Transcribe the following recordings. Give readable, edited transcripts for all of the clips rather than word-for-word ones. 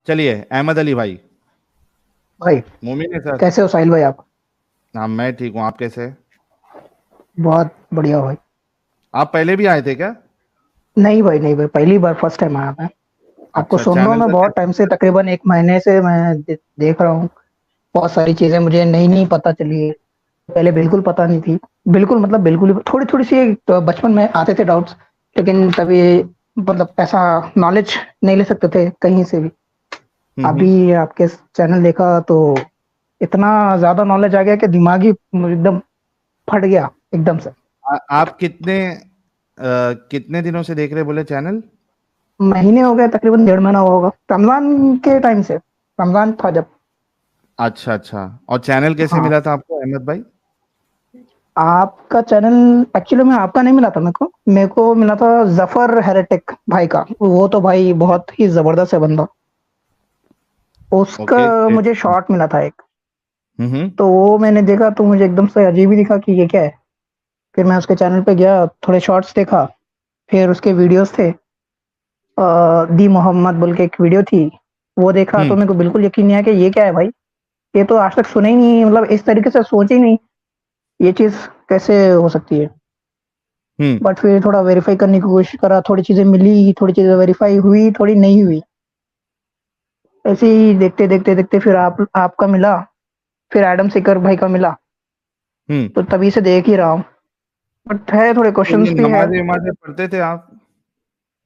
चलिए, अहमद अली भाई। भाई। मोमिन है सर। कैसे हो साहिल भाई आप? हाँ, मैं ठीक हूँ। आप कैसे हैं? बहुत बढ़िया भाई। आप पहले भी आए थे क्या? नहीं भाई, नहीं भाई, पहली बार फर्स्ट टाइम आया मैं। आपको अच्छा, सुन रहा हूँ चैनल मैं का बहुत कैसा टाइम चल से, रहा है? तकरीबन एक महीने से मैं देख रहा हूँ। बहुत सारी चीजें मुझे नई नई पता चली है। पहले बिल्कुल पता नहीं थी। बिल्कुल मतलब बिल्कुल ही थोड़ी थोड़ी सी तो बचपन में आते थे डाउट्स। लेकिन तभी मतलब ऐसा नॉलेज नहीं ले सकते थे कहीं से भी। हम्म। अभी आपके चैनल देखा तो इतना ज्यादा नॉलेज आ गया कि दिमाग ही एकदम फट गया एकदम से। आप कितने दिनों से देख रहे बोले चैनल? महीने हो गए, तकरीबन 1.5 महीना हुआ होगा, रमजान के टाइम से। रमजान था जब। अच्छा अच्छा। और चैनल कैसे हाँ। मिला था आपको, अहमद भाई? आपका चैनल एक्चुअली में आपका नहीं मिला था मेरे को मिला था जफर हेरेटिक भाई का। वो तो भाई बहुत ही जबरदस्त है बंदा। उसका ओके। मुझे शॉर्ट मिला था एक। हम्म। तो वो मैंने देखा तो मुझे एकदम से अजीब ही दिखा कि ये क्या है। फिर मैं उसके चैनल पे गया, थोड़े शॉर्ट्स देखा। फिर उसके वीडियोस थे। दी मोहम्मद बोल के एक वीडियो थी। वो देखा तो हम्म। मेरे को बिल्कुल यकीन नहीं आया कि ये क्या है भाई। ये तो आज तक सुना ही नहीं, मतलब इस तरीके से सोचा ही नहीं। ये चीज कैसे हो सकती है। हम्म। बट फिर थोड़ा वेरीफाई करने की कोशिश करा, थोड़ी चीजें मिली, थोड़ी चीजें वेरीफाई हुई, थोड़ी नहीं हुई। ऐसे ही देखते देखते देखते फिर आपका मिला। फिर एडम सिकर भाई का मिला। हम्म। तो तभी से देख ही रहा हूँ। बट है, थोड़े तो ये क्वेश्चंस भी है। नमाजें वमाजें पढ़ते थे आप?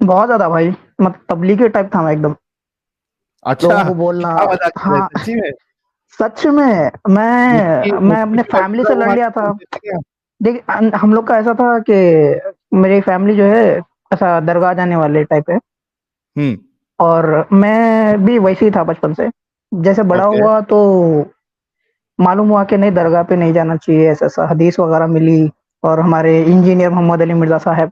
बहुत ज्यादा भाई। मतलब तबलीगी टाइप था मैं एकदम। अच्छा, लोगों को बोलना। क्या मजाक कर रहे हैं, हाँ। सच्ची में? सच में। मुफ्ती मैं मुफ्ती अपने साहब फैमिली पूरा से लड़ वहां लिया था। बोलते थे क्या? देख हम लोग का ऐसा था कि मेरी फैमिली जो है ऐसा दरगाह जाने वाले टाइप है। हम्म। और मैं भी वैसे ही था बचपन से। जैसे बड़ा ओके। हुआ तो मालूम हुआ कि नहीं, दरगाह पे नहीं जाना चाहिए, ऐसा ऐसा हदीस वगैरह मिली। और हमारे इंजीनियर मोहम्मद अली मिर्जा साहब,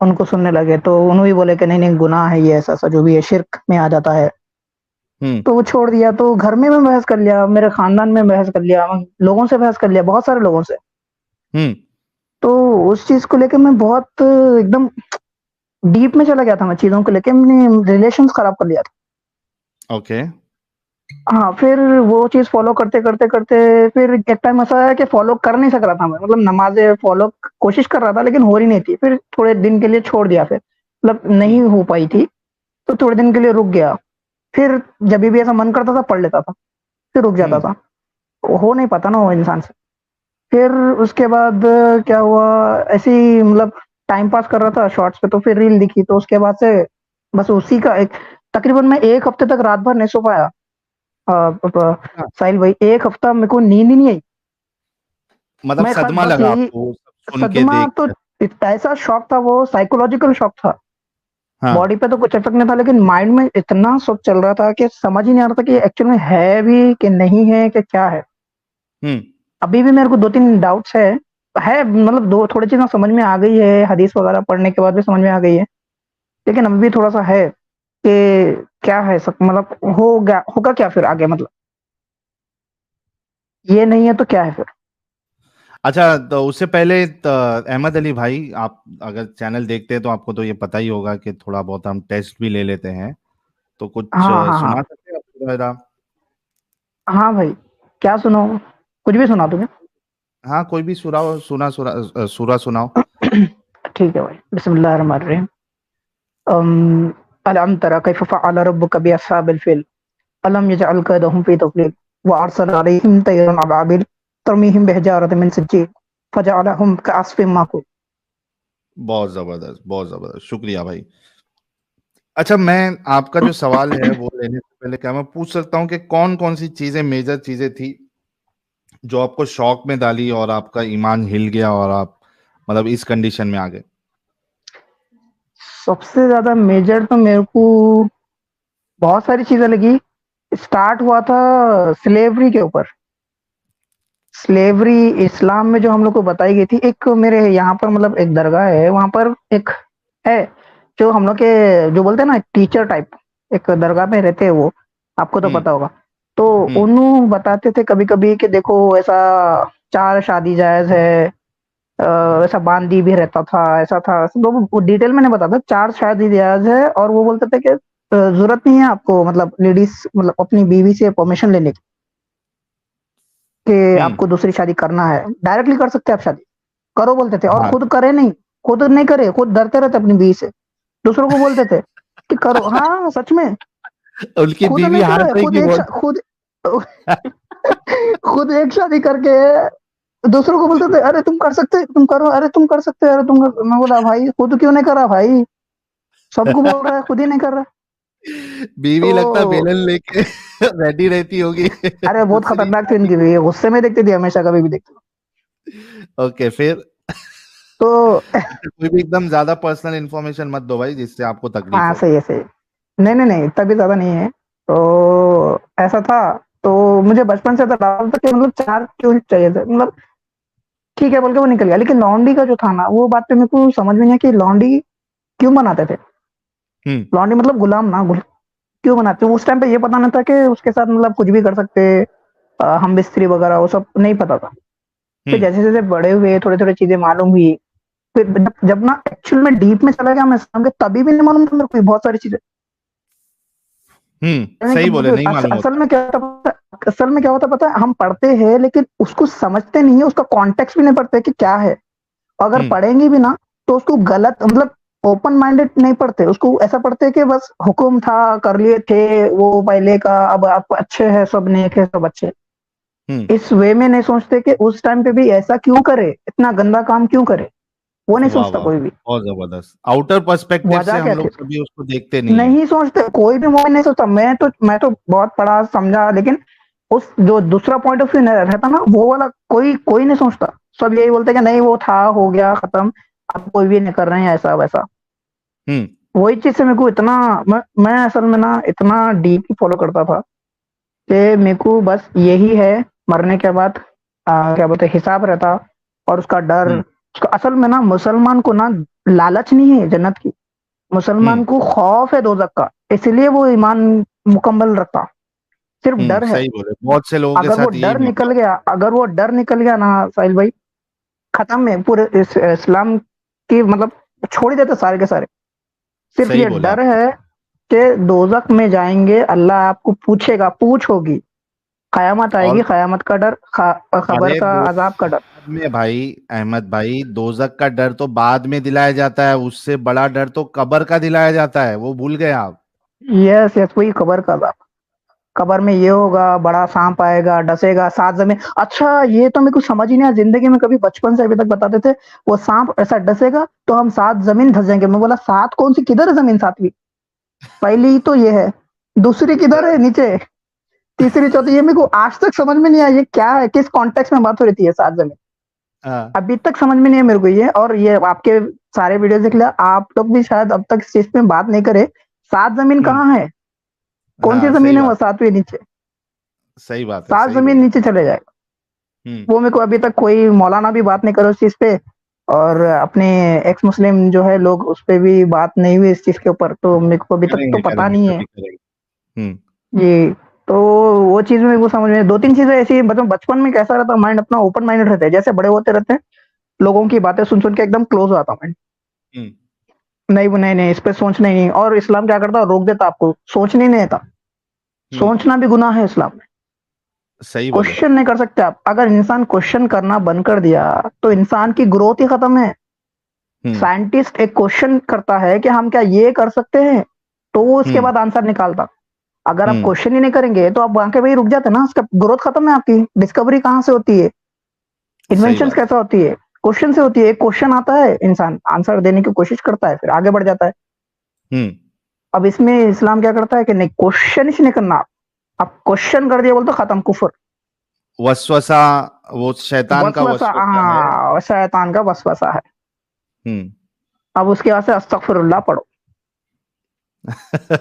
उनको सुनने लगे तो उन्होंने भी बोले कि नहीं नहीं, गुनाह है ये, ऐसा ऐसा जो भी है शिर्क में आ जाता है। हम्म। तो वो छोड़ दिया। तो घर में मैं बहस कर लिया, मेरे खानदान में बहस कर लिया, लोगों से बहस कर लिया, बहुत सारे लोगों से। हम्म। तो उस चीज को लेके मैं बहुत एकदम डीप में चला गया था। मैं चीजों को लेके मैंने रिलेशंस खराब कर लिया था। ओके। हाँ, फिर वो चीज़ फ़ॉलो करते, करते, करते फिर एक टाइम ऐसा आया कि फ़ॉलो कर नहीं सक रहा था मैं। मतलब नमाज़ें फ़ॉलो कोशिश कर रहा था लेकिन हो रही नहीं थी। फिर थोड़े दिन के लिए छोड़ दिया फिर। मतलब नहीं हम्म। हो पाई थी, तो थोड़े दिन के लिए रुक गया। फिर जभी भी ऐसा मन करता था पढ़ लेता था, फिर रुक जाता हम्म। था। हो नहीं पाता ना वो इंसान से। फिर उसके बाद क्या हुआ, ऐसे ही मतलब टाइम पास कर रहा था शॉर्ट्स पे, तो फिर रील दिखी तो उसके बाद से बस उसी का एक तकरीबन मैं 1 हफ्ते तक रात भर नहीं सो पाया। हाँ, साहिल भाई, 1 हफ्ता मेरे को नींद ही नहीं आई। मतलब मैं सदमा बस लगा यही आपको वो सब सुन के, सदमा देख तो कर? ऐसा शौक था, वो साइकोलॉजिकल शौक था। हाँ। बॉडी पे तो कुछ इफेक्ट नहीं था लेकिन माइंड में इतना सब चल रहा था कि समझ ही नहीं आ रहा था कि एक्चुअल में है भी कि नहीं है कि क्या है। हम्म। अभी भी मेरे को दो तीन डाउट्स है मतलब दो थोड़ी चीजें समझ में आ गई है, हदीस वगैरह पढ़ने के बाद भी समझ में आ गई है। लेकिन अभी भी थोड़ा सा है कि क्या है सब, मतलब हो गया होगा क्या फिर आगे, मतलब ये नहीं है तो क्या है फिर। अच्छा, तो उससे पहले अहमद अली भाई, आप अगर चैनल देखते हैं तो आपको तो ये पता ही होगा कि थोड़ा बहुत हम टेस्ट भी ले लेते हैं। तो कुछ हाँ हाँ सुना हाँ। सकते हैं आप पूरा? हाँ भाई, क्या सुनाओ? कुछ भी सुना तुम्हें। हाँ, कोई भी सुराओ, सूरा सुनाओ। ठीक है भाई, बिस्मिल्लाहिर्रहमानिर्रहीम। अम अलम तरा कैफ फअल रब्बुका बिअस्हाबिल फील अलम यजअल कैदहुम फी तफ़लील व अरसल अलैहिम तयरन अबाबिल तरमीहिम बिहिजारतिन मिन सिज्जील फजअलहुम कअस्फिन माकूल। बहुत जबरदस्त, बहुत जबरदस्त, शुक्रिया भाई। अच्छा, मैं आपका जो सवाल है वो लेने से पहले क्या मैं पूछ सकता हूँ कि कौन कौन सी चीजें, मेजर चीजें थी जो आपको शौक में डाली और आपका ईमान हिल गया और आप मतलब इस कंडीशन में आ गए? सबसे ज्यादा मेजर तो मेरे को बहुत सारी चीजें लगी। स्टार्ट हुआ था स्लेवरी के ऊपर। स्लेवरी इस्लाम में जो हम लोग को बताई गई थी, एक मेरे यहाँ पर मतलब एक दरगाह है, वहां पर एक है जो हम लोग के जो बोलते हैं ना टीचर टाइप, एक दरगाह में रहते हैं वो, आपको तो हम्म। पता होगा। तो हम्म। उन्होंने बताते थे कभी कभी कि देखो ऐसा 4 शादी जायज है। ऐसा बांदी भी रहता था, ऐसा था, तो वो डिटेल में नहीं बताता, 4 शादी जायज है। और वो बोलते थे कि जरूरत नहीं है आपको, मतलब लेडीज मतलब अपनी बीवी से परमिशन लेने की कि आपको दूसरी शादी करना है। डायरेक्टली कर सकते हैं आप शादी, करो बोलते थे, और हाँ, खुद करे नहीं, खुद नहीं करे, खुद डरते रहते अपनी बीवी से, दूसरों को बोलते थे कि करो। हाँ सच में, उनकी खुद बीवी नहीं हार करे, जाएगी बोल। खुद खुद एक शादी करके दूसरों को बोलते थे अरे तुम कर सकते, तुम करो, अरे तुम कर सकते, अरे तुम कर। मैं बोला भाई खुद क्यों नहीं करा भाई, सबको बोल रहा है खुद ही नहीं कर रहा। बीवी लगता है तो बेलन लेके रेडी रहती होगी अरे बहुत दूसरी खतरनाक थी शादी इनकी भी, गुस्से में देखती थी हमेशा, कभी भी देखती थी। ओके फिर तो अच्छा, कोई भी एकदम ज्यादा पर्सनल इन्फॉर्मेशन मत दो भाई जिससे आपको तकलीफ हाँ हो। सही है, सही है। नहीं नहीं नहीं, इतना भी ज्यादा नहीं है। तो ऐसा था। तो मुझे बचपन से तो डाल था कि मतलब चार क्यों चाहिए थे, मतलब ठीक है बोल के वो निकल गया। लेकिन लौंडी का जो था ना, वो बात पे मेरे को समझ में नहीं आया कि लौंडी क्यों बनाते थे। हम्म लौंडी मतलब गुलाम ना, क्यों बनाते थे उस टाइम पे, ये पता नहीं था कि उसके साथ मतलब कुछ भी कर सकते, हम बिस्त्री वगैरह वो सब नहीं पता था। फिर हम्म जैसे जैसे बड़े हुए, थोड़ी थोड़ी चीजें मालूम हुई। फिर जब ना एक्चुअल में डीप में चला गया मैं इस्लाम के, तभी भी नहीं मालूम था मेरे को बहुत सारी चीजें। सही बोले, नहीं मालूम असल होता। में क्या होता पता है, असल में क्या होता पता है, हम पढ़ते हैं लेकिन उसको समझते नहीं है, उसका कॉन्टेक्स्ट भी नहीं पढ़ते कि क्या है। अगर हम्म पढ़ेंगे भी ना तो उसको गलत मतलब ओपन माइंडेड नहीं पढ़ते, उसको ऐसा पढ़ते हैं कि बस हुक्म था कर लिए थे वो पहले का, अब आप अच्छे हैं, सब नेक है, सब अच्छे। हम्म इस वे में नहीं सोचते कि उस टाइम पे भी ऐसा क्यों करे, इतना गंदा काम क्यों करे, वो नहीं वाह सोचता वाह, कोई भी। बहुत जबरदस्त। आउटर पर्सपेक्टिव से वजह हम क्या थी, लोग कभी उसको देखते नहीं है। नहीं सोचते, कोई भी मोमेंट नहीं सोचता। मैं तो बहुत पढ़ा समझा, लेकिन उस जो दूसरा पॉइंट ऑफ व्यू रहता ना, वो वाला कोई कोई नहीं सोचता। सब यही बोलते कि नहीं वो था, हो गया खत्म, अब कोई भी नहीं कर रहे हैं ऐसा वैसा। हम्म वही चीज से मेरे को इतना, मैं असल में ना इतना डीपली फॉलो करता था कि मेरे को बस यही है, मरने के बाद क्या बोलते हैं, हिसाब रहता, और उसका डर। हम्म उसका असल में ना मुसलमान को ना लालच नहीं है जन्नत की, मुसलमान को खौफ है दोजक का, इसलिए वो ईमान मुकम्मल रखता, सिर्फ डर है। सही बोले, बहुत से लोगों के अगर वो साथ यही डर मामला निकल होता गया, अगर वो डर निकल गया ना साहिल भाई, खत्म है पूरे इस्लाम की, मतलब छोड़ ही देते सारे के सारे। है। सिर्फ सही ये बोले आप। डर है कि दोजक में जाएंगे, अल्लाह आपको पूछेगा, पूछ होगी, कयामत और आएगी, कयामत का डर, खबर अरे का, वो अजाब का डर। बाद में भाई, अहमद भाई, दोजक का डर तो बाद में दिलाया जाता है, उससे बड़ा डर तो कब्र का दिलाया जाता है, वो भूल गए आप। यस यस, वही खबर का अजाब। कबर में ये होगा, बड़ा सांप आएगा, डसेगा, सात जमीन। अच्छा ये तो मेरे को समझ ही नहीं आया जिंदगी में कभी, बचपन से अभी तक बताते थे वो सांप ऐसा डसेगा तो हम सात जमीन धस जाएंगे। मैं बोला सात कौन सी, किधर है जमीन सातवीं, पहली तो ये है, दूसरी किधर है नीचे, तीसरी चौथी, ये मेरे को आज तक समझ में नहीं आया ये क्या है, किस कॉन्टेक्स्ट में बात हो रही थी ये सात जमीन, हाँ अभी तक समझ में नहीं है मेरे को ये। और ये आपके सारे वीडियो देख लिया, आप लोग भी शायद अब तक इस चीज पे बात नहीं करे, सात जमीन हम्म कहाँ है, कौन सी हाँ जमीन सही है वो बात, सातवीं नीचे, सही बात है, सात सही जमीन बोले। नीचे चले जाए। हम्म वो मेरे को अभी तक कोई मौलाना भी बात नहीं करे उस चीज पे, और अपने एक्स मुस्लिम जो है लोग उस पे भी बात नहीं हुई इस चीज के ऊपर, तो मेरे को अभी तक तो करेंगे पता करेंगे, नहीं है। कभी करेंगे। जी। तो वो चीज मेरे को समझ में, दो तीन चीजें ऐसी, मतलब बचपन में कैसा रहता माइंड अपना, ओपन माइंडेड रहता है, जैसे बड़े होते रहते हैं लोगों की बातें सुन सुन के एकदम क्लोज हो जाता माइंड। हम्म नहीं नहीं नहीं, इस पे सोचना ही नहीं, और इस्लाम क्या करता है, रोक देता आपको, सोचने ही नहीं देता। हम्म सोचना भी गुनाह है इस्लाम में, सही बोले। क्वेश्चन नहीं कर सकते आप। अगर इंसान क्वेश्चन करना बंद कर दिया तो इंसान की ग्रोथ ही खत्म है। हम्म साइंटिस्ट एक क्वेश्चन करता है कि हम क्या ये कर सकते हैं, तो वो उसके हम्म बाद आंसर निकालता। अगर आप हम्म क्वेश्चन ही नहीं करेंगे तो आप वहां के वही रुक जाते ना, उसका ग्रोथ खत्म है, आपकी डिस्कवरी कहाँ से होती है, सही इन्वेंशन बात है। कैसा होती है, क्वेश्चन से होती है। एक क्वेश्चन आता है, इंसान आंसर देने की कोशिश करता है, फिर आगे बढ़ जाता है। हम्म अब इसमें इस्लाम क्या करता है कि नहीं, क्वेश्चन ही नहीं करना, आप क्वेश्चन कर दिया बोल तो खत्म, कुफर। वसवसा, वो शैतान का वसवसा, वसवसा है। हाँ शैतान का वसवसा है। हम्म अब उसके बाद से अस्तगफिरुल्लाह पढ़ो,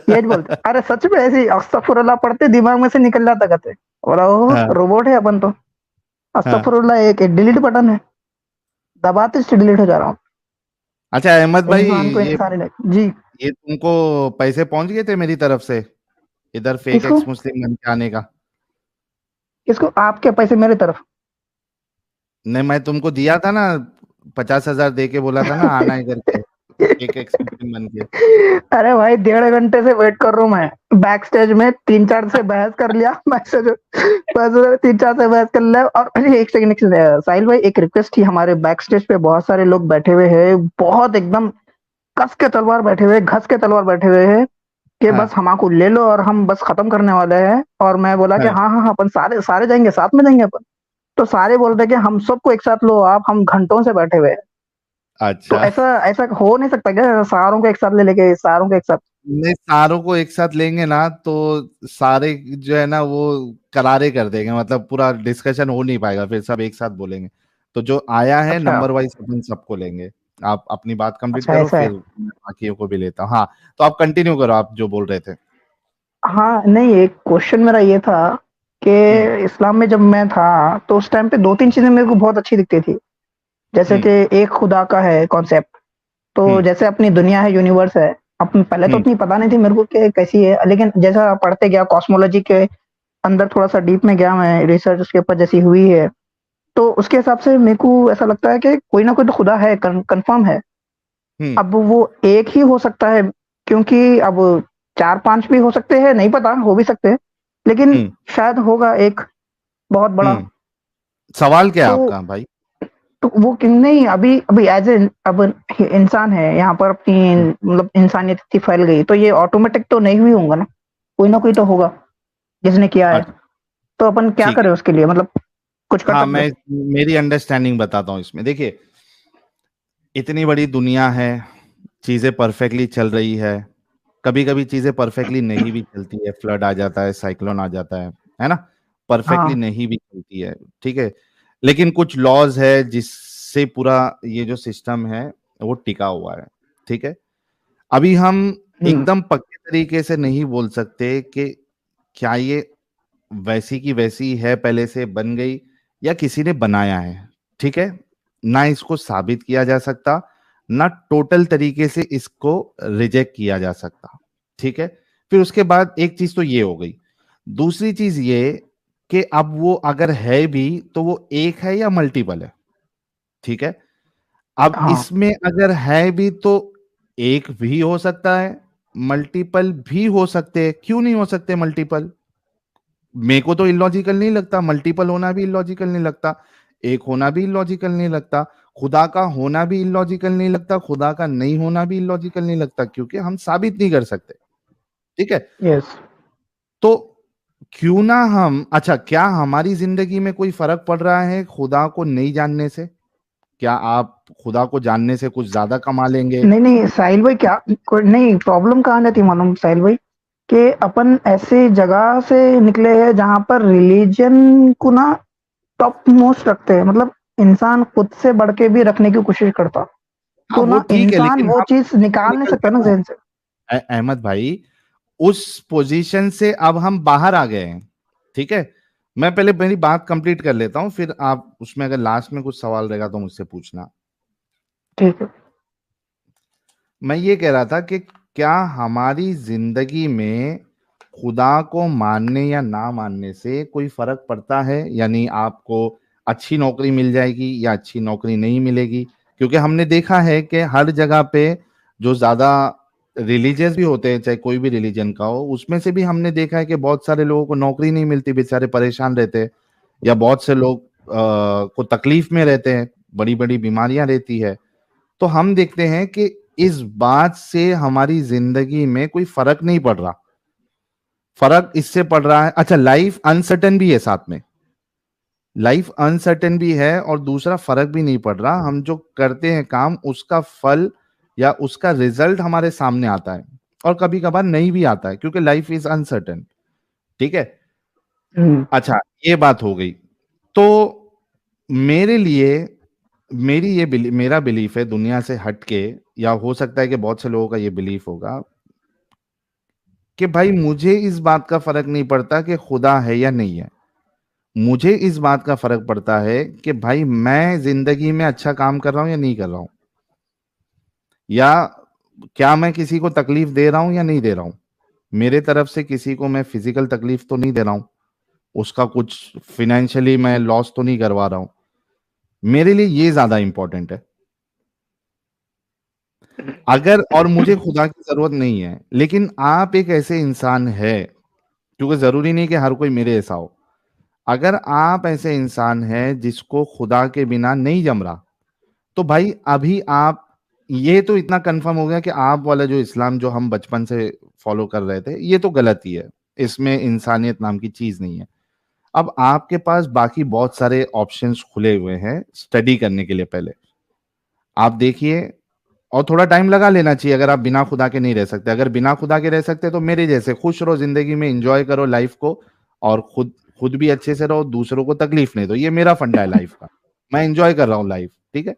ये बोलते अरे सच में ऐसे ही अस्तगफिरुल्लाह पढ़ते दिमाग में से निकल जाता कहते, और हाँ रोबोट है अपन तो। हाँ। अस्तगफिरुल्लाह एक डिलीट बटन है, दबाते से डिलीट हो जा रहा हूँ। अच्छा अहमद भाई, इंसान को ये इंसान ही नहीं जी। ये तुमको पैसे पहुंच गए थे मेरी तरफ से, इधर फेक किसको, एक्स मुस्लिम बन के आने का? किसको, आपके पैसे मेरी तरफ? नहीं, मैं तुमको दिया था ना, 50,000 दे के बोला था ना आना इधर के। एक एक्सपेक्टिंग बन के। अरे भाई 1.5 घंटे से वेट कर रहा हूँ मैं बैक स्टेज में, 3-4 से बहस कर लिया मैसेज, बस 3-4 से बहस कर लिया। और अरे एक सेकंड साहिल भाई, एक रिक्वेस्ट थी, हमारे बैक स्टेज पे बहुत सारे लोग बैठे हुए हैं, बहुत एकदम कस के तलवार बैठे हुए, घस के तलवार बैठे हुए हैं कि हाँ बस हमको ले लो और हम बस खत्म करने वाले हैं। और मैं बोला कि हाँ। हाँ हाँ हाँ, अपन सारे सारे जाएंगे, साथ में जाएंगे अपन। तो सारे बोल रहे कि हम सबको एक साथ लो आप, हम घंटों से बैठे हुए हैं। तो अच्छा, ऐसा ऐसा हो नहीं सकता क्या, सारों को एक साथ ले लेके, सारों को एक साथ? नहीं सारों को एक साथ लेंगे ना तो सारे जो है ना वो करारे कर देंगे, मतलब पूरा डिस्कशन हो नहीं पाएगा, फिर सब एक साथ बोलेंगे। तो जो आया है अच्छा नंबर वाइज अपन सबको लेंगे। आप अपनी बात कंप्लीट अच्छा, करो, ऐसा है। फिर मैं बाकियों को भी लेता हूँ। हाँ, तो आप कंटिन्यू करो, आप जो बोल रहे थे। हाँ नहीं, एक क्वेश्चन मेरा ये था कि हम्म इस्लाम में जब मैं था तो उस टाइम पे 2-3 चीजें मेरे को बहुत अच्छी दिखती थी। जैसे हम्म कि एक खुदा का है कॉन्सेप्ट। तो हम्म जैसे अपनी दुनिया है, यूनिवर्स है। अब पहले तो हम्म उतनी पता नहीं थी मेरे को कि कैसी है, लेकिन जैसा पढ़ते गया कॉस्मोलॉजी के अंदर, थोड़ा सा डीप में गया मैं, रिसर्च उसके ऊपर जैसी हुई है, तो उसके हिसाब से मेरे को ऐसा लगता है कि कोई ना कोई तो खुदा है, कंफर्म है। हम्म अब वो एक ही हो सकता है, क्योंकि अब 4-5 भी हो सकते हैं, नहीं पता, हो भी सकते हैं, लेकिन हम्म शायद होगा एक बहुत बड़ा। हम्म। सवाल क्या है तो आपका भाई? तो वो क्यों नहीं, अभी अभी एज ए, अब इंसान है यहाँ पर, अपनी हम्म, मतलब इंसानियत इतनी फैल गई, तो ये ऑटोमेटिक तो नहीं हुई होगा ना, कोई ना कोई तो होगा जिसने किया है। अच्छा, तो अपन क्या ठीक करें है। उसके लिए, मतलब कुछ कर हाँ, सकते मैं हैं? मेरी अंडरस्टैंडिंग बताता हूँ इसमें। देखिए, इतनी बड़ी दुनिया है, चीजें परफेक्टली चल रही है, कभी कभी चीजें परफेक्टली नहीं भी चलती है, फ्लड आ जाता है, साइक्लोन आ जाता है ना? परफेक्टली हाँ। नहीं भी चलती है, ठीक है। लेकिन कुछ लॉज है जिससे पूरा ये जो सिस्टम है वो टिका हुआ है, ठीक है। अभी हम हम्म एकदम पक्के तरीके से नहीं बोल सकते कि क्या ये वैसी की वैसी है, पहले से बन गई या किसी ने बनाया है, ठीक है। ना इसको साबित किया जा सकता, ना टोटल तरीके से इसको रिजेक्ट किया जा सकता, ठीक है। फिर उसके बाद एक चीज तो ये हो गई। दूसरी चीज ये कि अब वो अगर है भी तो वो एक है या मल्टीपल है, ठीक है। अब हाँ इसमें अगर है भी तो एक भी हो सकता है, मल्टीपल भी हो सकते हैं, क्यों नहीं हो सकते मल्टीपल? मेरे को तो इलॉजिकल नहीं लगता, मल्टीपल होना भी इलॉजिकल नहीं लगता, एक होना भी इलॉजिकल नहीं लगता, खुदा का होना भी इलॉजिकल नहीं लगता, खुदा का नहीं होना भी इलॉजिकल नहीं लगता, क्योंकि हम साबित नहीं कर सकते, ठीक है। यस। तो क्यों ना हम, अच्छा, क्या हमारी जिंदगी में कोई फर्क पड़ रहा है खुदा को नहीं जानने से? क्या आप खुदा को जानने से कुछ ज्यादा कमा लेंगे? नहीं नहीं साहिल भाई, क्या नहीं, प्रॉब्लम कहाँ जाती है मालूम साहिल भाई, कि अपन ऐसे जगह से निकले हैं जहां पर रिलीजन को ना टॉप मोस्ट रखते हैं, मतलब इंसान खुद से बढ़ के भी रखने की कोशिश करता। हाँ तो वो ना ठीक है, इंसान लेकिन वो हम चीज निकाल नहीं निकल सकता ना गए ना, जहन से। अहमद भाई, उस पोजीशन से अब हम बाहर आ गए हैं, ठीक है। मैं पहले मेरी बात कंप्लीट कर लेता हूं, फिर आप उसमें अगर लास्ट में कुछ सवाल रहेगा तो मुझसे पूछना। ठीक है। मैं ये कह रहा था कि क्या हमारी जिंदगी में खुदा को मानने या ना मानने से कोई फर्क पड़ता है? यानी आपको अच्छी नौकरी मिल जाएगी या अच्छी नौकरी नहीं मिलेगी? क्योंकि हमने देखा है कि हर जगह पे जो ज्यादा रिलीजियस भी होते हैं, चाहे कोई भी रिलीजन का हो, उसमें से भी हमने देखा है कि बहुत सारे लोगों को नौकरी नहीं मिलती, बेचारे परेशान रहते हैं, या बहुत से लोग को तकलीफ में रहते हैं, बड़ी बड़ी बीमारियां रहती है। तो हम देखते हैं कि इस बात से हमारी जिंदगी में कोई फर्क नहीं पड़ रहा। फर्क इससे पड़ रहा है, अच्छा, लाइफ अनसर्टेन भी है साथ में, लाइफ अनसर्टेन भी है, और दूसरा फर्क भी नहीं पड़ रहा, हम जो करते हैं काम उसका फल या उसका रिजल्ट हमारे सामने आता है, और कभी कभार नहीं भी आता है, क्योंकि लाइफ इज अनसर्टेन, ठीक है। हम्म अच्छा, ये बात हो गई। तो मेरे लिए, मेरा बिलीफ है दुनिया से हटके, या हो सकता है कि बहुत से लोगों का ये बिलीफ होगा, कि भाई मुझे इस बात का फर्क नहीं पड़ता कि खुदा है या नहीं है। मुझे इस बात का फर्क पड़ता है कि भाई मैं जिंदगी में अच्छा काम कर रहा हूं या नहीं कर रहा हूं, या क्या मैं किसी को तकलीफ दे रहा हूं या नहीं दे रहा हूं। मेरे तरफ से किसी को मैं फिजिकल तकलीफ तो नहीं दे रहा हूं, उसका कुछ फिनेंशियली मैं लॉस तो नहीं करवा रहा हूं। मेरे लिए ये ज्यादा इंपॉर्टेंट है। अगर, और मुझे खुदा की जरूरत नहीं है, लेकिन आप एक ऐसे इंसान है, क्योंकि जरूरी नहीं कि हर कोई मेरे ऐसा हो। अगर आप ऐसे इंसान हैं जिसको खुदा के बिना नहीं जम रहा, तो भाई अभी आप, ये तो इतना कंफर्म हो गया कि आप वाला जो इस्लाम जो हम बचपन से फॉलो कर रहे थे, ये तो गलत ही है। इसमें इंसानियत नाम की चीज नहीं है। अब आपके पास बाकी बहुत सारे ऑप्शंस खुले हुए हैं स्टडी करने के लिए। पहले आप देखिए, और थोड़ा टाइम लगा लेना चाहिए अगर आप बिना खुदा के नहीं रह सकते। अगर बिना खुदा के रह सकते तो मेरे जैसे खुश रहो जिंदगी में, एंजॉय करो लाइफ को, और खुद खुद भी अच्छे से रहो, दूसरों को तकलीफ नहीं दो। ये मेरा फंडा है लाइफ का, मैं एंजॉय कर रहा हूँ लाइफ, ठीक है।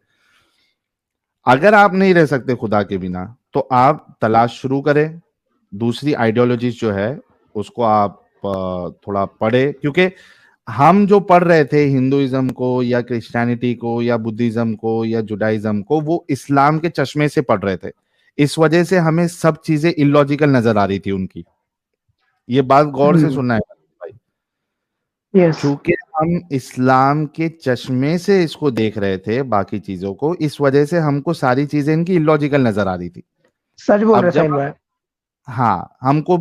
अगर आप नहीं रह सकते खुदा के बिना, तो आप तलाश शुरू करें दूसरी आइडियोलॉजीज जो है, उसको आप थोड़ा पढ़े। क्योंकि हम जो पढ़ रहे थे हिंदुइज्म को या क्रिश्चियनिटी को या बुद्धिज्म को या जुडाइज्म को, वो इस्लाम के चश्मे से पढ़ रहे थे। इस वजह से हमें सब चीजें इलॉजिकल नजर आ रही थी उनकी। ये बात गौर से सुनना है भाई। यस, चूंकि हम इस्लाम के चश्मे से इसको देख रहे थे बाकी चीजों को, इस वजह से हमको सारी चीजें इनकी इलॉजिकल नजर आ रही थी। सच बोल अब रहे जब साहिल भाई। हाँ, हमको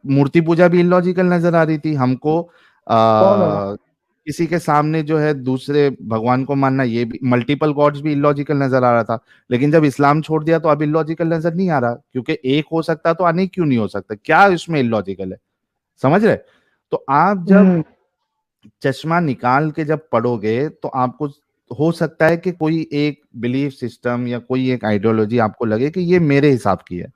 मूर्ति पूजा भी इलॉजिकल नजर आ रही थी हमको। बहुत ज्यादा। किसी के सामने जो है दूसरे भगवान को मानना, ये भी मल्टीपल गॉड्स भी इलॉजिकल नजर आ रहा था। लेकिन जब इस्लाम छोड़ दिया तो अब इलॉजिकल नजर नहीं आ रहा, क्योंकि एक हो सकता तो अनेक क्यों नहीं हो सकता? क्या इसमें इलॉजिकल है? समझ रहे? तो आप जब हम्म। चश्मा निकाल के जब पढ़ोगे, तो आपको हो सकता है कि कोई एक बिलीफ सिस्टम या कोई एक आइडियोलॉजी आपको लगे कि ये मेरे हिसाब की है।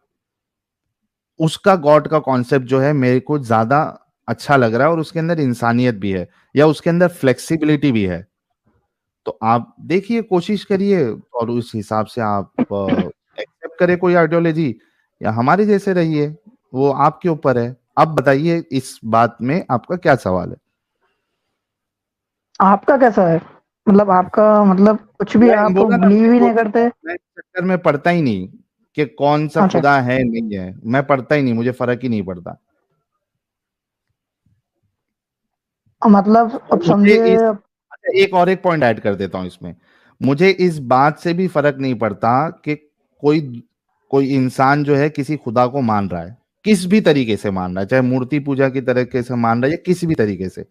उसका गॉड का कॉन्सेप्ट जो है मेरे को ज्यादा अच्छा लग रहा है, और उसके अंदर इंसानियत भी है, या उसके अंदर फ्लेक्सिबिलिटी भी है। तो आप देखिए, कोशिश करिए, और उस हिसाब से आप एक्सेप्ट करें कोई आइडियोलॉजी, या हमारे जैसे रहिए। वो आपके ऊपर है। अब बताइए, इस बात में आपका क्या सवाल है? आपका कैसा है? मतलब आपका, मतलब कुछ भी मैं आप बोला ना, बिलीव मैं ही नहीं बोला करते? मैं इस चक्कर में पढ़ता ही नहीं कि कौन सा अच्छा। खुदा है नहीं है। मैं पढ़ता ही नहीं, मुझे फर्क ही नहीं पड़ता। मतलब और अब मुझे समझिए। इस, अच्छा, एक और एक पॉइंट ऐड कर देता हूं इसमें। मुझे इस बात से भी फर्क नहीं पड़ता कि कोई कोई इंसान जो है किसी खुदा को मान रहा है, किस भी तरीके से मान रहा है, चाहे मूर्ति पूजा की तरीके से मान रहा है या किसी भी तरीके से।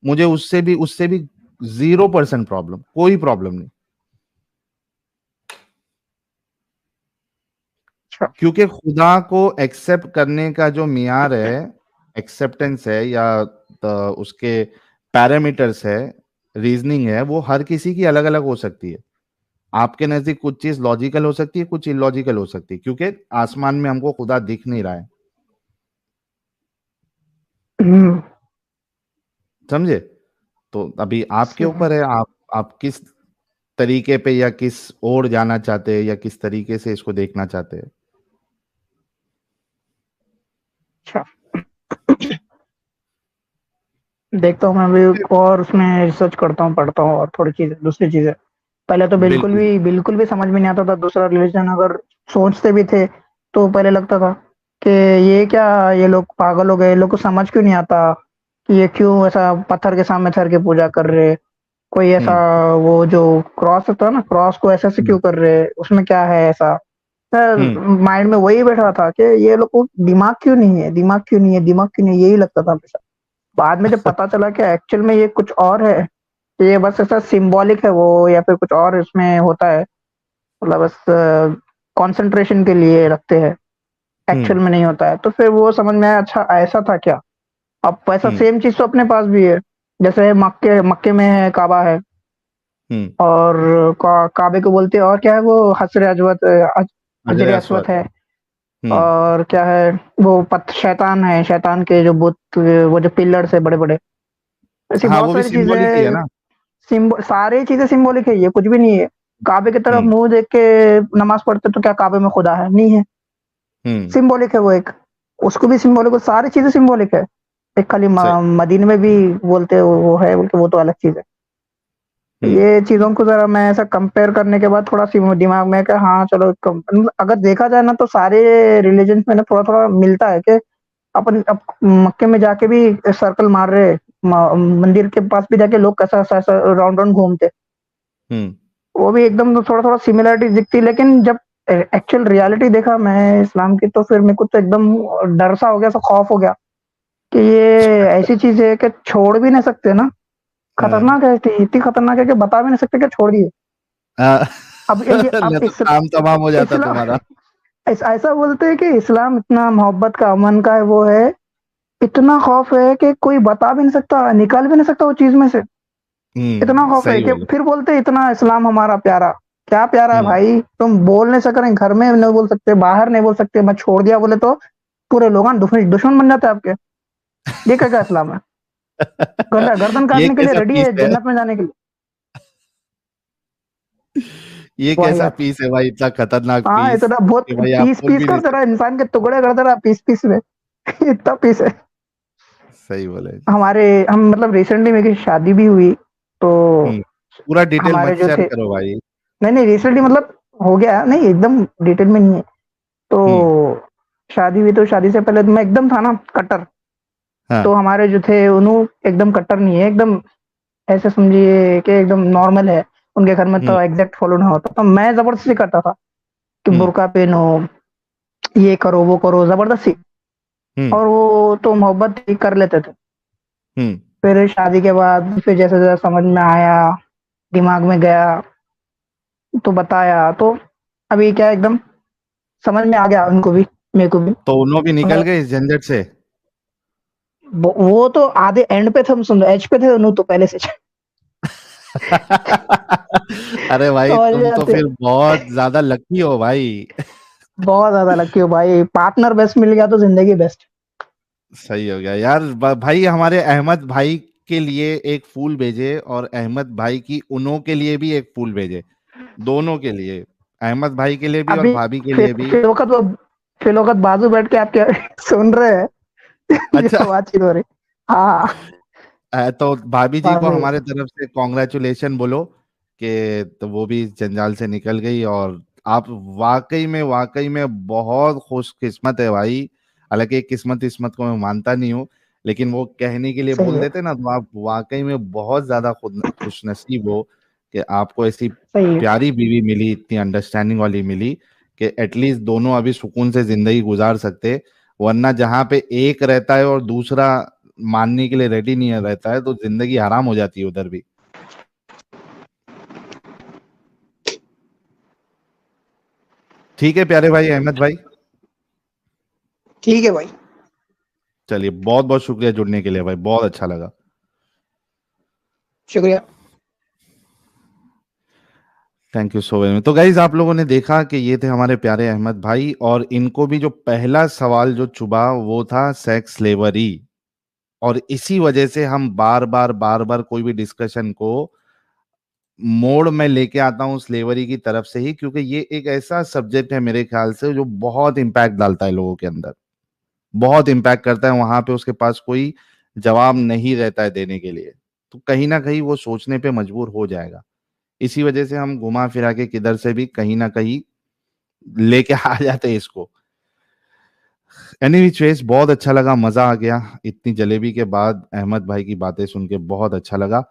मुझे उससे भी 0% प्रॉब्लम, कोई प्रॉब्लम नहीं। अच्छा। क्योंकि खुदा को एक्सेप्ट करने का जो मियार है, एक्सेप्टेंस है, या उसके पैरामीटर्स है, रीजनिंग है, वो हर किसी की अलग अलग हो सकती है। आपके नजदीक कुछ चीज लॉजिकल हो सकती है, कुछ इलॉजिकल हो सकती है, क्योंकि आसमान में हमको खुदा दिख नहीं रहा है। हम्म। समझे? तो अभी आपके सही। ऊपर है, आप किस तरीके पे या किस ओर जाना चाहते हैं, या किस तरीके से इसको देखना चाहते हैं। अच्छा, देखता हूँ मैं भी, और उसमें रिसर्च करता हूँ, पढ़ता हूँ, और थोड़ी चीजें, दूसरी चीजें। पहले तो बिल्कुल। बिल्कुल भी समझ में नहीं आता था दूसरा रिलीजन, अगर सोचते भी थे तो पहले लगता था कि ये क्या, ये लोग पागल हो गए, ये लोग को समझ क्यों नहीं आता कि ये क्यों ऐसा पत्थर के सामने सर के पूजा कर रहे, कोई ऐसा, हम्म। वो जो क्रॉस होता है ना, क्रॉस को ऐसे ऐसे हम्म। क्यों कर रहे, उसमें क्या है ऐसा। हम्म। माइंड में वही बैठा था कि ये लोग को दिमाग क्यों नहीं है, दिमाग क्यों नहीं है, दिमाग क्यों नहीं है, यही लगता था हमेशा। बाद में जब पता चला कि एक्चुअल में ये कुछ और है, कि ये बस ऐसा सिंबॉलिक है वो, या फिर कुछ और इसमें होता है, मतलब बस कंसंट्रेशन के लिए रखते हैं, हम्म। एक्चुअल में नहीं होता है, तो फिर वो समझ में आया, अच्छा ऐसा था क्या। अब ऐसा हम्म। सेम चीज तो अपने पास भी है। जैसे मक्के मक्के में है, काबा है, हम्म। और काबे को बोलते हैं, और क्या है वो, हजर अजवत, हजर हजर अस्वद। असवद है। हम्म। और क्या है, वो शैतान है, शैतान के जो बुत, वो जो पिलर्स है बड़े बड़े, ऐसी हाँ, बहुत वो भी सारी सिंबॉलिक ही है चीजें। ना। सारी चीजें सिंबॉलिक है, ये कुछ भी नहीं है। काबे की तरफ हम्म। मुंह देख के नमाज पढ़ते तो क्या काबे में खुदा है? नहीं है। हम्म। सिंबॉलिक है वो एक, उसको भी सिंबॉलिक, सारी चीजें सिंबॉलिक है। एक खाली सही। मदीने में भी बोलते हैं वो है, बोलते वो तो अलग चीज है। तो हम्म। ये चीजों को जरा मैं ऐसा कंपेयर करने के बाद थोड़ा सी दिमाग में कि हाँ चलो, अगर देखा जाए ना तो सारे रिलीजन में ना थोड़ा थोड़ा मिलता है कि अपन अब मक्के में जाके भी सर्कल मार रहे, मंदिर के पास भी जाके लोग कैसा ऐसा राउंड राउंड घूमते, हम्म। वो भी एकदम थोड़ा थोड़ा सिमिलरिटी दिखती है। लेकिन जब एक्चुअल रियलिटी देखा मैं इस्लाम की, तो फिर मेरे को तो एकदम डर सा हो गया, सा खौफ हो गया कि ये ऐसी चीज है कि छोड़ भी नहीं सकते ना। खतरनाक है, इतनी खतरनाक है कि बता भी नहीं सकते कि छोड़ दिए। हाँ। अब ये अब नहीं तो काम तमाम हो जाता इस्लाम तुम्हारा। ऐसा बोलते हैं कि इस्लाम इतना मोहब्बत का, अमन का है, वो है। इतना खौफ है कि कोई बता भी नहीं सकता, निकाल भी नहीं सकता वो चीज में से। इतना खौफ है सही कि बोले। फिर बोलते हैं इतना इस्लाम हमारा प्यारा। क्या प्यारा है हम्म। भाई, तुम बोल नहीं सक रहे, घर में नहीं बोल सकते, बाहर नहीं बोल सकते, मैं छोड़ दिया बोले तो पूरे लोग दुश्मन दुश्मन बन जाते हैं आपके। ये क्या क्या इस्लाम है? गर्दन ये काटने के लिए कैसा रेडी पीस है है? जन्नत में जाने के लिए। ये कैसा वाहियात। पीस है भाई, इतना खतरनाक हाँ, पीस इतना बहुत कि भाई आप पीस बोल पीस भी नहीं कर दे रहा सकते। है, इंसान के टुकड़े कर दे रहा है पीस पीस में। इतना पीस है। सही बोले। हमारे हम मतलब रिसेंटली मेरी शादी भी हुई, तो हम्म। पूरा डिटेल हमारे मत जो शेयर थे, करो भाई। नहीं नहीं रिसेंटली मतलब हो गया, नहीं एकदम डिटेल में नहीं है। तो हम्म। शादी हुई, तो शादी से पहले तो मैं एकदम था ना कट्टर। तो हाँ। हमारे जो थे उन्होंने एकदम कट्टर नहीं है, एकदम ऐसे समझिए कि एकदम नॉर्मल है। उनके घर में हम्म। तो एग्जैक्ट फॉलो ना होता, तो मैं जबरदस्ती करता था कि हम्म। बुर्का पहनो, ये करो वो करो, जबरदस्ती। हम्म। और वो तो मोहब्बत ही कर लेते थे। हम्म। फिर शादी के बाद फिर जैसे जैसे समझ में आया, दिमाग में गया, तो बताया, तो अभी क्या एकदम समझ में आ गया उनको भी, मेरे को भी। तो उन्हों भी निकल मगर गए इस झंझट से। वो तो आधे एंड पे थे, हम सुन एज पे थे उन्हों तो पहले से। अरे भाई समझ तुम तो जाते। फिर बहुत ज्यादा लकी हो भाई। बहुत ज्यादा लकी हो भाई, पार्टनर बेस्ट मिल गया तो जिंदगी बेस्ट। सही हो गया यार। भाई हमारे अहमद भाई के लिए एक फूल भेजे और अहमद भाई की उनों के लिए भी एक फूल भेजे। दोनों के लिए, अहमद भाई के लिए भी और अभी भाभी के लिए फिर भी। फिर वक्त वो फिर वक्त बाजू बैठ के आपके सुन रहे हैं। अच्छा। जो बातचीत हो रही। हाँ। तो भाभी जी को भाभी। हमारे तरफ से कॉन्ग्रेचुलेशन बोलो कि तो वो भी इस जंजाल से निकल गई। और आप वाकई में बहुत खुशकिस्मत है भाई। हालांकि किस्मत किस्मत को मैं मानता नहीं हूँ, लेकिन वो कहने के लिए सही बोल है। देते ना, तो आप वाकई में बहुत ज्यादा खुद खुशनसीब हो कि आपको ऐसी सही है। प्यारी बीवी मिली, इतनी अंडरस्टैंडिंग वाली मिली कि एटलीस्ट दोनों अभी सुकून से जिंदगी गुजार सकते। वरना जहाँ पे एक रहता है और दूसरा मानने के लिए रेडी नहीं रहता है, तो जिंदगी हराम हो जाती है उधर भी। ठीक है प्यारे भाई अहमद भाई। ठीक है भाई। चलिए, बहुत बहुत शुक्रिया जुड़ने के लिए भाई, बहुत अच्छा लगा। शुक्रिया। Thank you so much. तो गाइज आप लोगों ने देखा कि ये थे हमारे प्यारे अहमद भाई, और इनको भी जो पहला सवाल जो चुभा वो था सेक्स स्लेवरी। और इसी वजह से हम बार बार कोई भी डिस्कशन को मोड़ में लेके आता हूँ स्लेवरी की तरफ से ही, क्योंकि ये एक ऐसा सब्जेक्ट है मेरे ख्याल से जो बहुत इम्पैक्ट डालता है लोगों के अंदर, बहुत इम्पैक्ट करता है। वहां पे उसके पास कोई जवाब नहीं रहता है देने के लिए, तो कहीं ना कहीं वो सोचने पे मजबूर हो जाएगा। इसी वजह से हम घुमा फिरा के किधर से भी कहीं ना कहीं लेके आ जाते हैं इसको। एनी चेस, बहुत अच्छा लगा, मजा आ गया। इतनी जलेबी के बाद अहमद भाई की बातें सुन के बहुत अच्छा लगा।